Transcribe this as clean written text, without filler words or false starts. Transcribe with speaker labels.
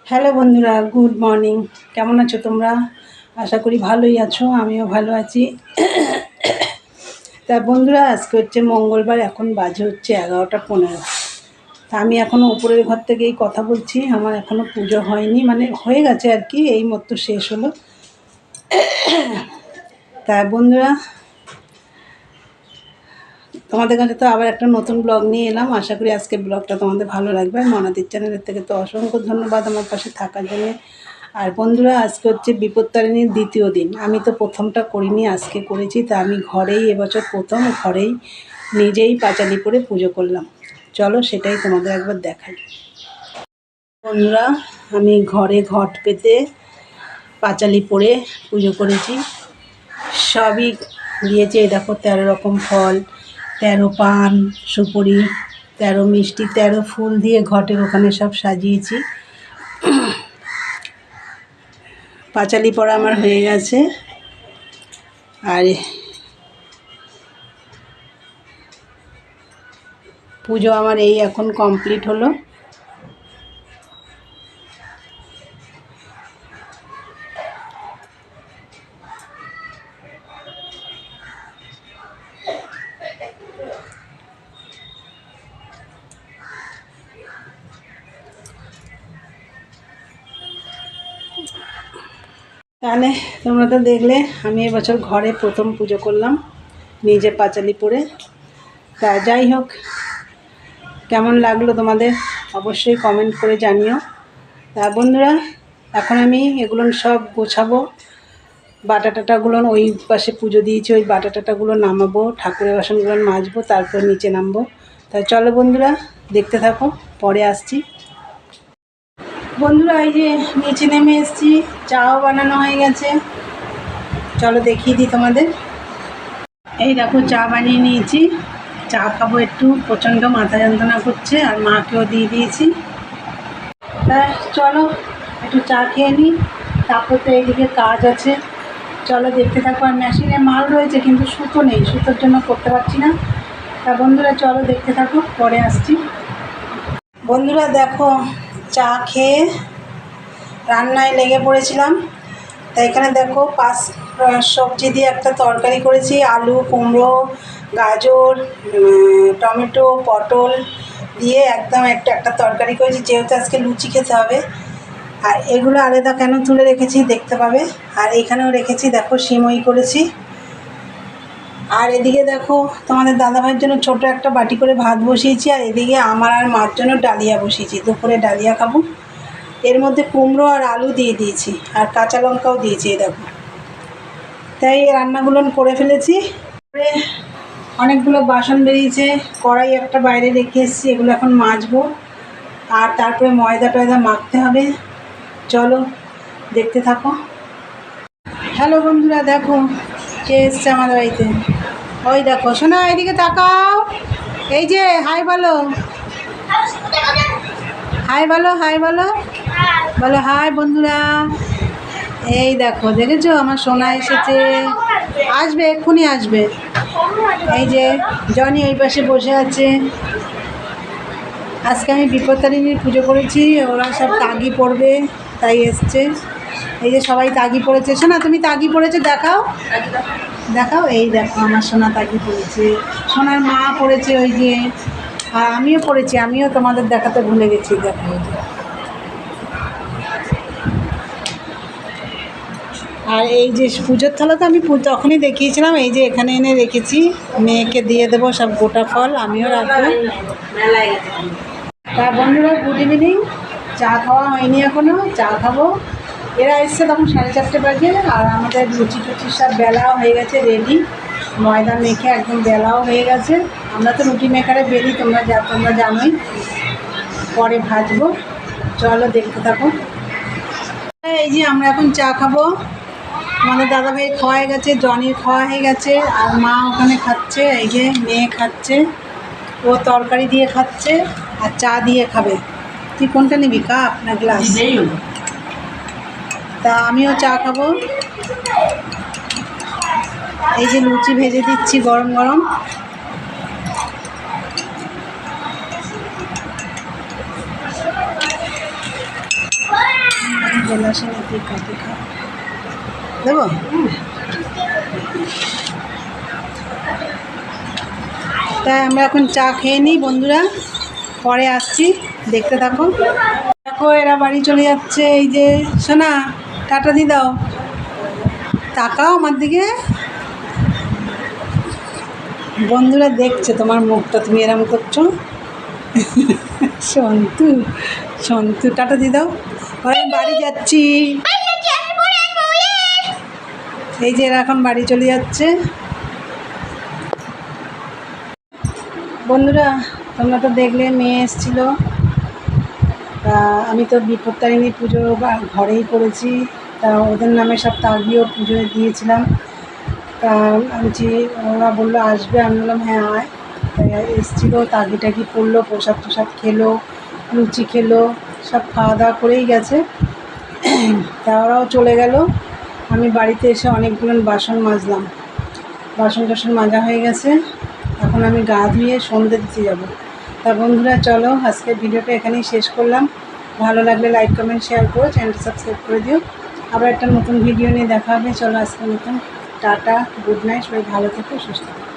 Speaker 1: Hello বন্ধুরা, good morning. কেমন আছো তোমরা? আশা করি ভালোই আছো, আমিও ভালো আছি। তা বন্ধুরা, আজকে হচ্ছে মঙ্গলবার, এখন বাজে হচ্ছে 11টা 15। তা আমি এখনও উপরের ঘর থেকেই কথা বলছি, আমার এখনও পুজো হয়নি, মানে হয়ে গেছে আর কি, এই মাত্র শেষ হলো। তা বন্ধুরা, তোমাদের কাছে তো আবার একটা নতুন ব্লগ নিয়ে এলাম। আশা করি আজকের ব্লগটা তোমাদের ভালো লাগবে। আর মনাদির চ্যানেলের থেকে তো অসংখ্য ধন্যবাদ আমার পাশে থাকার জন্য। আর বন্ধুরা, আজকে হচ্ছে বিপত্তারিণীর দ্বিতীয় দিন। আমি তো প্রথমটা করিনি, আজকে করেছি। তা আমি ঘরেই এবছর প্রথম ঘরেই নিজেই পাঁচালি পরে পুজো করলাম। চলো সেটাই তোমাদের একবার দেখাই। বন্ধুরা, আমি ঘরে ঘট পেতে পাঁচালি পরে পুজো করেছি। সবই দিয়েছে, এই দেখো 13 রকম ফল, 13 পান সুপুরি, 13 মিষ্টি, 13 ফুল দিয়ে ঘটের ওখানে সব সাজিয়েছি। পাঁচালি পড়া আমার হয়ে গেছে। আর পুজো আমার এই এখন কমপ্লিট হলো। তাহলে তোমরা তো দেখলে, আমি এবছর ঘরে প্রথম পুজো করলাম নিজে পাঁচালি পরে। তা যাই হোক, কেমন লাগলো তোমাদের অবশ্যই কমেন্ট করে জানিও। তা বন্ধুরা, এখন আমি এগুলো সব গোছাবো। বাটাটাটাগুলো ওই পাশে পুজো দিয়েছি, ওই বাটাটাটাগুলো নামাবো, ঠাকুরের বাসনগুলো মাজবো, তারপর নিচে নামবো। তাই চলো বন্ধুরা, দেখতে থাকো, পরে আসছি। বন্ধুরা, এই যে নিচে নেমে এসেছি, চাও বানানো হয়ে গেছে। চলো দেখিয়ে দিই তোমাদের। এই দেখো, চা বানিয়ে নিয়েছি। চা খাবো একটু, প্রচণ্ড মাথা যন্ত্রণা করছে, আর মাকেও দিয়ে দিয়েছি। তা চলো একটু চা খেয়ে নিই, তারপর তো এইদিকে কাজ আছে। চলো দেখতে থাকো। আর মেশিনে মাল রয়েছে কিন্তু সুতো নেই, সুতোর জন্য করতে পারছি না। তা বন্ধুরা চলো দেখতে থাকো, পরে আসছি। বন্ধুরা দেখো, চা খেয়ে রান্নায় লেগে পড়েছিলাম। তা এখানে দেখো, 5 সবজি দিয়ে একটা তরকারি করেছি। আলু, কুমড়ো, গাজর, টমেটো, পটল দিয়ে একদম একটা তরকারি করেছি, যেহেতু আজকে লুচি খেতে হবে। আর এগুলো আলাদা কেন তুলে রেখেছি দেখতে পাবে। আর এখানেও রেখেছি, দেখো সিমই করেছি। আর এদিকে দেখো, তোমাদের দাদাভাইয়ের জন্য ছোট একটা বাটি করে ভাত বসিয়েছি। আর এদিকে আমার আর মার জন্য ডালিয়া বসিয়েছি, দুপুরে ডালিয়া খাবো। এর মধ্যে কুমড়ো আর আলু দিয়ে দিয়েছি, আর কাঁচা লঙ্কাও দিয়েছি, এই দেখো। তাই রান্নাগুলো করে ফেলেছি। অনেকগুলো বাসন বেরিয়েছে, কড়াই একটা বাইরে রেখে এসেছি, এগুলো এখন মাজবো। আর তারপরে ময়দা টয়দা মাখতে হবে। চলো দেখতে থাকো। হ্যালো বন্ধুরা, দেখো কে এসছে আমাদের বাড়িতে। ওই দেখো, শোনা এদিকে তাকাও। এই যে হাই বলো, হাই বলো, হাই বলো, বলো হাই বন্ধুরা। এই দেখো, দেখেছো আমার সোনা এসেছে, আসবে এক্ষুনি আসবে। এই যে জনি ওই পাশে বসে আছে। আজকে আমি বিপত্তারিণীর পুজো করেছি, ওরা সব তাগি পড়বে তাই এসছে। এই যে সবাই তাগি পড়েছে। সোনা তুমি তাগি পড়েছো, দেখাও দেখাও। এই দেখো আমার সোনা তাগি পড়েছে, সোনার মা পড়েছে ওই যে। আর আমিও পড়েছি, আমিও তোমাদের দেখাতে ভুলে গেছি, দেখো। আর এই যে পুজোর থালা তো আমি তখনই দেখিয়েছিলাম, এই যে এখানে এনে রেখেছি, মেয়েকে দিয়ে দেবো সব গোটা ফল, আমিও রাখবো। তা বন্ধুরা, গুড ইভিনিং। চা খাওয়া হয়নি এখনও, চা খাবো। এরা এসছে তখন 4:30 বাজে। আর আমাদের লুচি টুচির সব বেলাও হয়ে গেছে, রেডি। ময়দা মেখে একদম বেলাও হয়ে গেছে। আমরা তো রুটি মেকারে বেলি, তোমরা জানোই। পরে ভাজবো, চলো দেখতে থাকো। এই যে আমরা এখন চা খাবো। আমাদের দাদাভাই খাওয়া হয়ে গেছে, জনির খাওয়া হয়ে গেছে, আর মা ওখানে খাচ্ছে। এই যে মেয়ে খাচ্ছে, ও তরকারি দিয়ে খাচ্ছে আর চা দিয়ে খাবে। তুই কোনটা নিবি, কাপ না গ্লাস? তা আমিও চা খাবো। এই যে লুচি ভেজে দিচ্ছি গরম গরম। গেলাসে নাকি কাটি খা দেবো। তাই আমরা এখন চা খেয়ে নিই বন্ধুরা, পরে আসছি, দেখতে থাকো। দেখো এরা বাড়ি চলে যাচ্ছে। এই যে সোনা, টাটা দি দাও, তাকাও আমার দিকে। বন্ধুরা দেখছে তোমার মুখটা, তুমি এরম করছো। সন্তু, সন্তু টাটা দি দাও। আমি বাড়ি যাচ্ছি। এই যে এরা এখন বাড়ি চলে যাচ্ছে। বন্ধুরা তোমরা তো দেখলে মেয়ে এসেছিলো, তা আমি তো বিপত্তারিণী পুজো ঘরেই করেছি। তা ওদের নামে সব তাগিয়েও পুজো দিয়েছিলাম। তা আমি ওরা বললো আসবে, আমি বললাম হ্যাঁ আয়। এসেছিলো, তাগি টাগি পড়লো, প্রসাদ টসাদ খেলো, লুচি খেলো, সব খাওয়া দাওয়া করেই গেছে। তা ওরাও চলে গেল। আমি বাড়িতে এসে অনেকগুলো বাসন মাজলাম, বাসন টাসন মাজা হয়ে গেছে। এখন আমি গা ধুয়ে সন্ধ্যে দিতে যাব। তা বন্ধুরা চলো আজকের ভিডিওটা এখানেই শেষ করলাম। ভালো লাগলে লাইক কমেন্ট শেয়ার করো, চ্যানেলটা সাবস্ক্রাইব করে দিও। আবার একটা নতুন ভিডিও নিয়ে দেখা হবে। চলো আজকের মতন টাটা, গুড নাইট, সবাই ভালো থেকো, সুস্থ থেকো।